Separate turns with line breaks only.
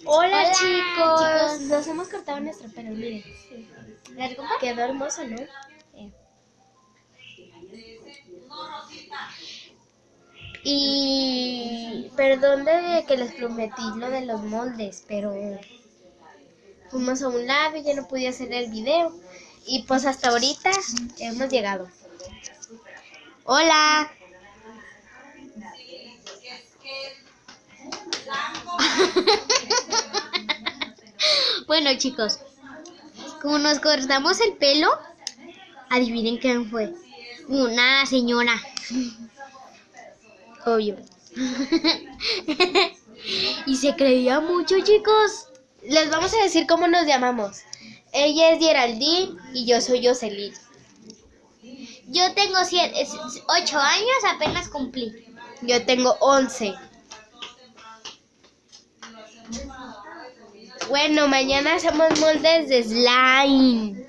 Hola,
chicos.
Nos hemos cortado nuestro pelo, miren. Quedó hermoso, ¿no? Y perdón de que les prometí lo de los moldes, pero fuimos a un lado y ya no pude hacer el video. Y pues hasta ahorita hemos llegado. Hola. Bueno, chicos, como nos cortamos el pelo, adivinen quién fue. Una señora. Obvio. Y se creía mucho, chicos. Les vamos a decir cómo nos llamamos. Ella es Geraldine y yo soy Jocelyn.
Yo tengo 8 años, apenas cumplí.
Yo tengo 11. Bueno, mañana hacemos moldes de slime.